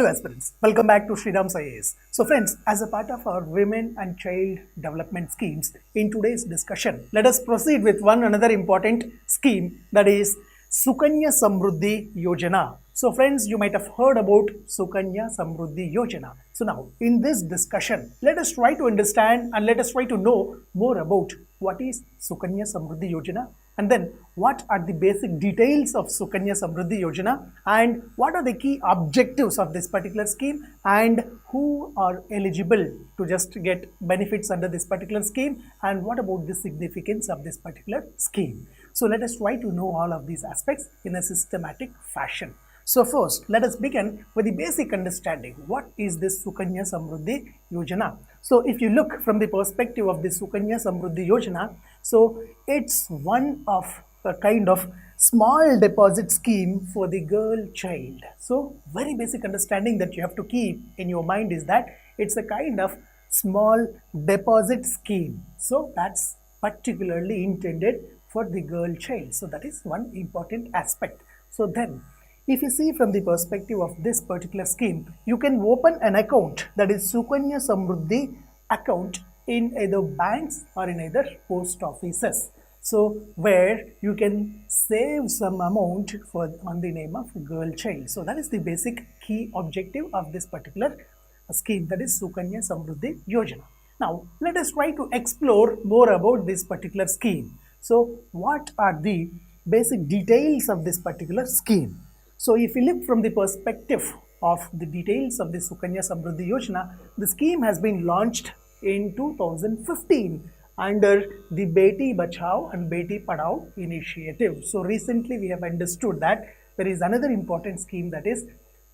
Hello aspirants, welcome back to SRIRAM's IAS. So friends, as a part of our women and child development schemes, in today's discussion, let us proceed with one another important scheme, that is Sukanya Samriddhi Yojana. So friends, you might have heard about Sukanya Samriddhi Yojana. So now, in this discussion, let us try to understand and let us try to know more about what is Sukanya Samriddhi Yojana, and then what are the basic details of Sukanya Samriddhi Yojana, and what are the key objectives of this particular scheme, and who are eligible to just get benefits under this particular scheme, and what about the significance of this particular scheme. So let us try to know all of these aspects in a systematic fashion. So first, let us begin with the basic understanding. What is this Sukanya Samriddhi Yojana? So if you look from the perspective of the Sukanya Samriddhi Yojana, so it's one of a kind of small deposit scheme for the girl child. So very basic understanding that you have to keep in your mind is that it's a kind of small deposit scheme. So that's particularly intended for the girl child. So that is one important aspect. So then, if you see from the perspective of this particular scheme, you can open an account, that is Sukanya Samriddhi account, in either banks or in either post offices. So where you can save some amount on the name of girl child. So that is the basic key objective of this particular scheme, that is Sukanya Samriddhi Yojana. Now let us try to explore more about this particular scheme. So what are the basic details of this particular scheme? So if you look from the perspective of the details of the Sukanya Samriddhi Yojana, the scheme has been launched in 2015 under the Beti Bachao and Beti Padhao initiative. So recently we have understood that there is another important scheme, that is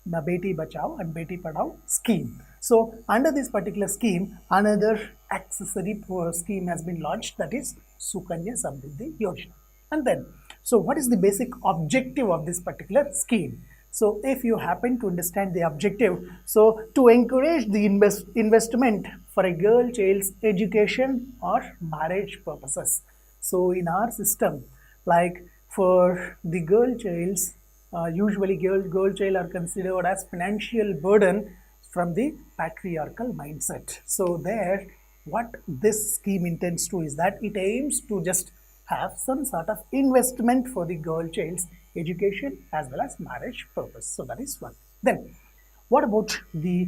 the Beti Bachao and Beti Padhao scheme. So under this particular scheme, another accessory scheme has been launched, that is Sukanya Samriddhi Yojana. And then, so what is the basic objective of this particular scheme? So if you happen to understand the objective, so to encourage the investment for a girl child's education or marriage purposes. So in our system, like for the girl child's, usually girl child are considered as financial burden from the patriarchal mindset. So there, what this scheme intends to is that it aims to just have some sort of investment for the girl child's education as well as marriage purpose. So that is one. Then what about the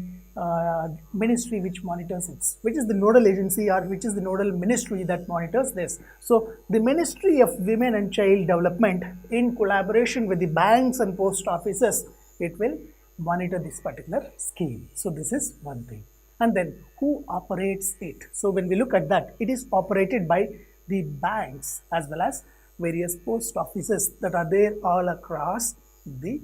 ministry which monitors it? Which is the nodal agency or which is the nodal ministry that monitors this? So the Ministry of Women and Child Development, in collaboration with the banks and post offices, it will monitor this particular scheme. So this is one thing. And then who operates it? So when we look at that, it is operated by the banks as well as various post offices that are there all across the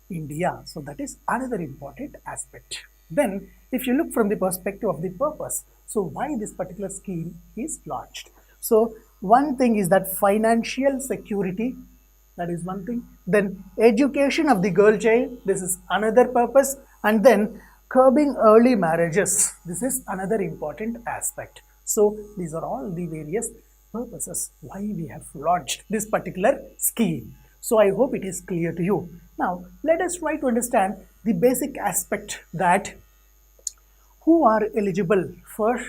India. So that is another important aspect. Then if you look from the perspective of the purpose, so why this particular scheme is launched? So one thing is that financial security, that is one thing. Then education of the girl child, this is another purpose. And then curbing early marriages, this is another important aspect. So these are all the various purposes why we have launched this particular scheme. So I hope it is clear to you. Now let us try to understand the basic aspect, that who are eligible for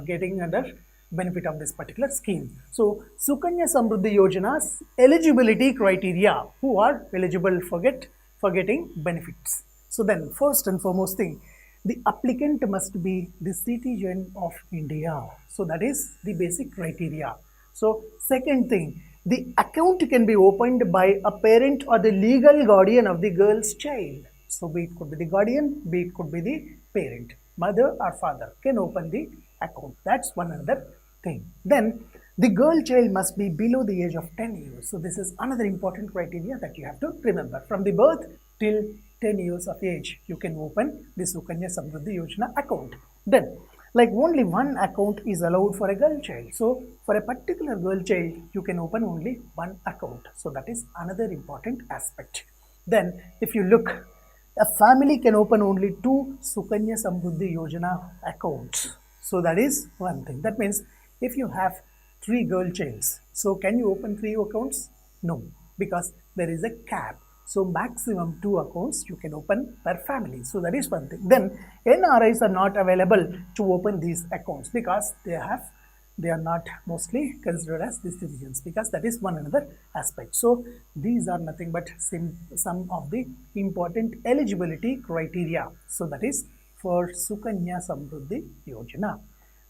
getting under benefit of this particular scheme. So Sukanya Samriddhi Yojana's eligibility criteria, who are eligible for getting benefits. So then first and foremost thing, the applicant must be the citizen of India. So that is the basic criteria. So second thing, the account can be opened by a parent or the legal guardian of the girl's child. So be it could be the guardian, be it could be the parent, mother or father can open the account. That's one other thing. Then the girl child must be below the age of 10 years. So this is another important criteria that you have to remember. From the birth till 10 years of age, you can open the Sukanya Samriddhi Yojana account. Then, like only one account is allowed for a girl child. So, for a particular girl child, you can open only one account. So, that is another important aspect. Then, if you look, a family can open only 2 Sukanya Samriddhi Yojana accounts. So, that is one thing. That means, if you have 3 girl childs, so can you open 3 accounts? No, because there is a cap. So maximum 2 accounts you can open per family. So that is one thing. Then NRIs are not available to open these accounts because they are not mostly considered as the citizens, because that is one another aspect. So these are nothing but some of the important eligibility criteria. So that is for Sukanya Samriddhi Yojana.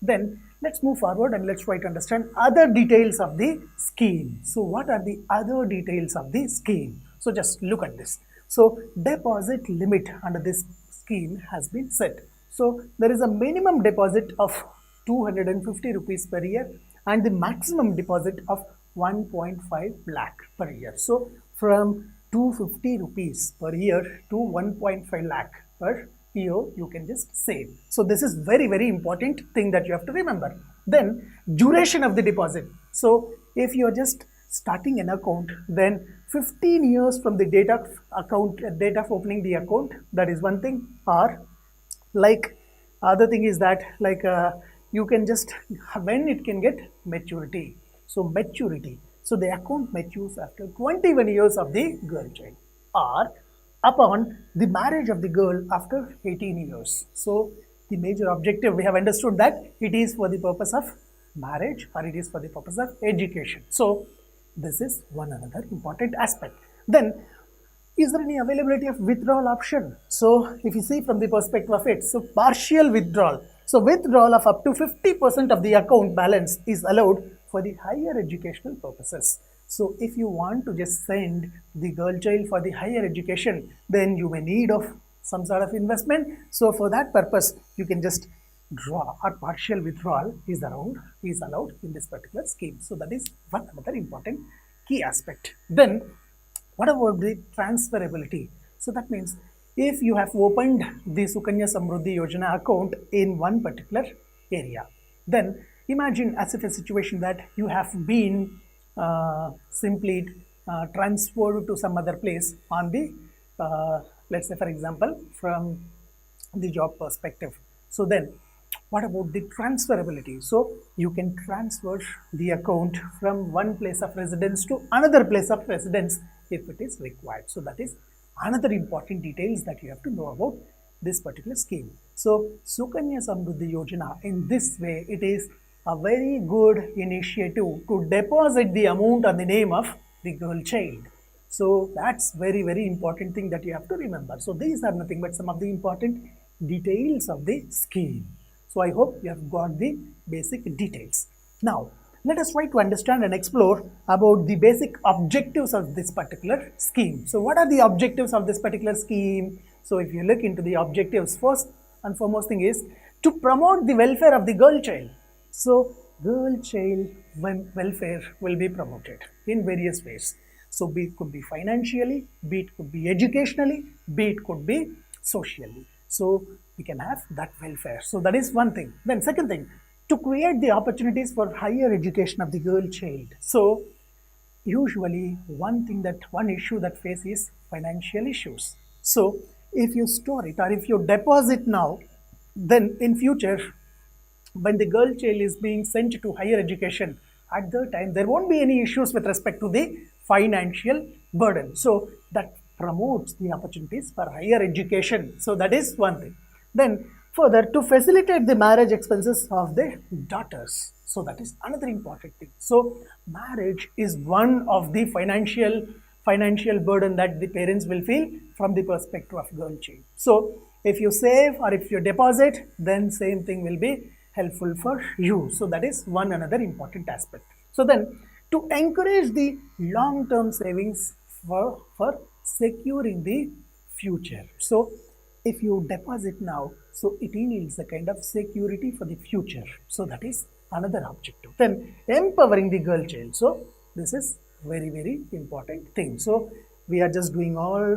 Then let's move forward and let's try to understand other details of the scheme. So what are the other details of the scheme? So just look at this. So deposit limit under this scheme has been set. So there is a minimum deposit of 250 rupees per year and the maximum deposit of 1.5 lakh per year. So from 250 rupees per year to 1.5 lakh per year you can just save. So this is very important thing that you have to remember. Then duration of the deposit. So if you are just starting an account, then 15 years from the date of opening the account, that is one thing. Or like other thing is that you can just when it can get maturity. So maturity. So the account matures after 21 years of the girl child, or upon the marriage of the girl after 18 years. So the major objective, we have understood that it is for the purpose of marriage or it is for the purpose of education. So this is one another important aspect. Then is there any availability of withdrawal option? So if you see from the perspective of it, so partial withdrawal. So withdrawal of up to 50% of the account balance is allowed for the higher educational purposes. So if you want to just send the girl child for the higher education, then you may need of some sort of investment. So for that purpose, you can just draw, or partial withdrawal is allowed in this particular scheme. So that is one another important key aspect. Then what about the transferability? So that means if you have opened the Sukanya Samriddhi Yojana account in one particular area, then imagine as if a situation that you have been simply transferred to some other place on the let's say for example from the job perspective. So then what about the transferability? So you can transfer the account from one place of residence to another place of residence if it is required. So that is another important details that you have to know about this particular scheme. So Sukanya Samriddhi Yojana, in this way it is a very good initiative to deposit the amount on the name of the girl child. So that's very important thing that you have to remember. So these are nothing but some of the important details of the scheme. So I hope you have got the basic details. Now let us try to understand and explore about the basic objectives of this particular scheme. So what are the objectives of this particular scheme? So if you look into the objectives, first and foremost thing is to promote the welfare of the girl child. So girl child welfare will be promoted in various ways. So be it could be financially, be it could be educationally, be it could be socially. So we can have that welfare. So that is one thing. Then second thing, to create the opportunities for higher education of the girl child. So usually one issue that faces is financial issues. So if you store it or if you deposit now, then in future when the girl child is being sent to higher education, at the time there won't be any issues with respect to the financial burden. So that promotes the opportunities for higher education. So that is one thing. Then further, to facilitate the marriage expenses of the daughters. So that is another important thing. So marriage is one of the financial burden that the parents will feel from the perspective of girl child. So if you save or if you deposit, then same thing will be helpful for you. So that is one another important aspect. So then to encourage the long-term savings for securing the future. So if you deposit now, so it yields a kind of security for the future. So that is another objective. Then empowering the girl child. So this is very important thing. So we are just doing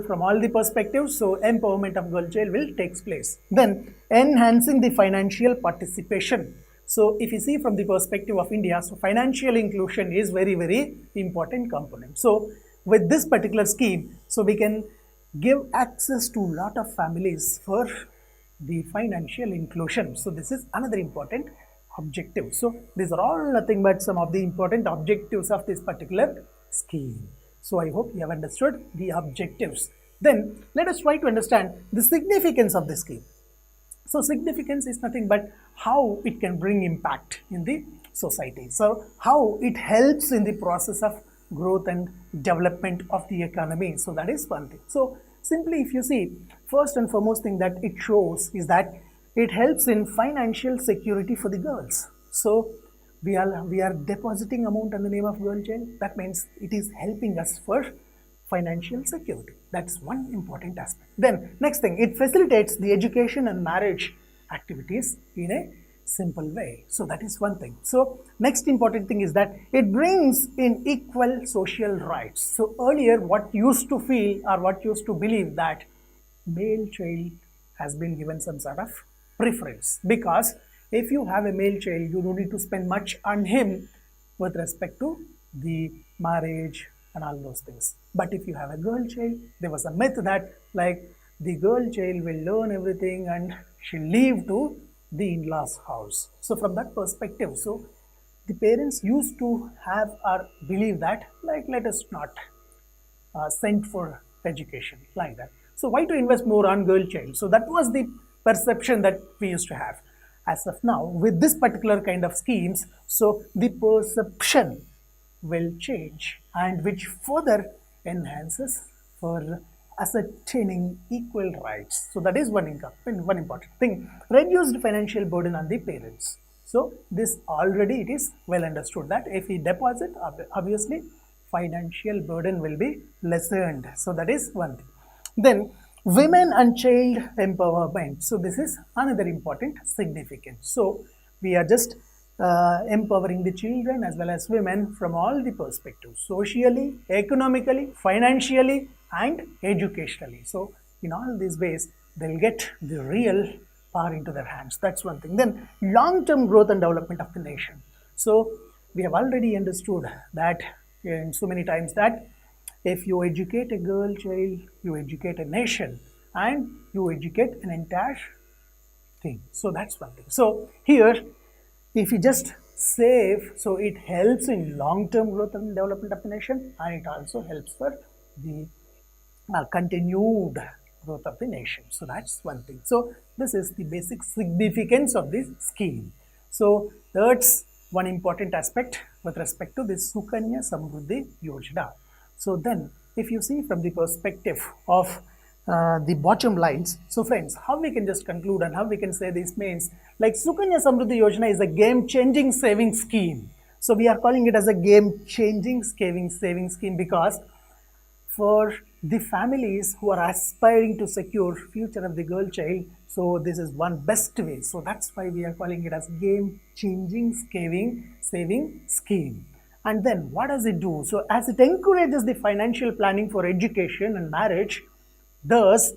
from all the perspectives. So empowerment of girl child will take place. Then enhancing the financial participation. So if you see from the perspective of India, so financial inclusion is very important component. So with this particular scheme, so we can give access to lot of families for the financial inclusion. So this is another important objective. So these are all nothing but some of the important objectives of this particular scheme. So I hope you have understood the objectives. Then let us try to understand the significance of this scheme. So significance is nothing but how it can bring impact in the society. So how it helps in the process of growth and development of the economy. So that is one thing. So simply if you see, first and foremost thing that it shows is that it helps in financial security for the girls. So we are depositing amount in the name of girl child. That means it is helping us for financial security. That's one important aspect. Then next thing, it facilitates the education and marriage activities in a simple way. So that is one thing. So next important thing is that it brings in equal social rights. So earlier what used to feel or what used to believe that male child has been given some sort of preference, because if you have a male child, you don't need to spend much on him with respect to the marriage and all those things. But if you have a girl child, there was a myth that like the girl child will learn everything and she'll leave to the in-laws house. So from that perspective, so the parents used to have or believe that like let us not send for education like that. So why to invest more on girl child? So that was the perception that we used to have. As of now, with this particular kind of schemes, so the perception will change, and which further enhances for ascertaining equal rights. So that is one important thing. Reduced financial burden on the parents. So this already it is well understood that if we deposit, obviously financial burden will be lessened. So that is one thing. Then women and child empowerment. So this is another important significance. So we are just empowering the children as well as women from all the perspectives, socially, economically, financially and educationally. So in all these ways, they'll get the real power into their hands. That's one thing. Then long-term growth and development of the nation. So we have already understood that in so many times that if you educate a girl child, you educate a nation and you educate an entire thing. So that's one thing. So here, if you just save, so it helps in long-term growth and development of the nation, and it also helps for the continued growth of the nation. So that's one thing. So this is the basic significance of this scheme. So that's one important aspect with respect to this Sukanya Samriddhi Yojana. So then if you see from the perspective of the bottom lines, so friends, how we can just conclude and how we can say this means like Sukanya Samriddhi Yojana is a game-changing saving scheme. So we are calling it as a game-changing saving scheme because for the families who are aspiring to secure future of the girl child, so this is one best way. So that's why we are calling it as game-changing saving scheme. And then what does it do? So as it encourages the financial planning for education and marriage, thus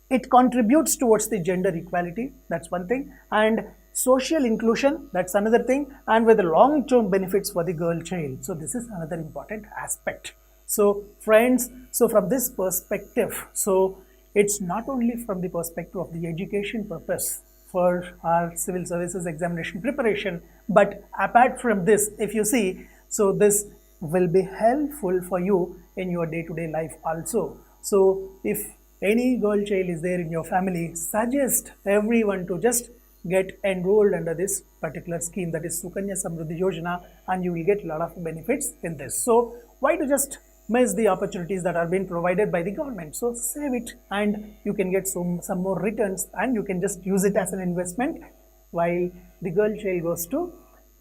it contributes towards the gender equality, that's one thing, and social inclusion, that's another thing, and with the long-term benefits for the girl child. So this is another important aspect. So friends, so from this perspective, so it's not only from the perspective of the education purpose for our civil services examination preparation, but apart from this, if you see, so this will be helpful for you in your day-to-day life also. So if any girl child is there in your family, suggest everyone to just get enrolled under this particular scheme, that is Sukanya Samriddhi Yojana, and you will get a lot of benefits in this. So why to just miss the opportunities that are being provided by the government? So save it and you can get some more returns, and you can just use it as an investment while the girl child goes to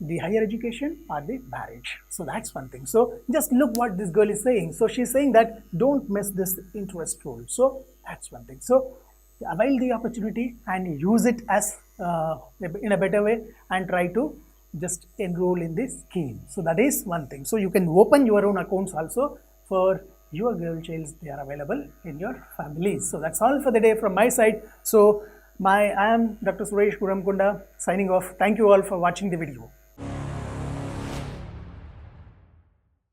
the higher education or the marriage. So that's one thing. So just look what this girl is saying. So she's saying that don't miss this interest role. So that's one thing. So avail the opportunity and use it as in a better way, and try to just enroll in this scheme. So that is one thing. So you can open your own accounts also for your girl childs. They are available in your families. So that's all for the day from my side. So I am Dr. Suresh Guramkunda signing off. Thank you all for watching the video.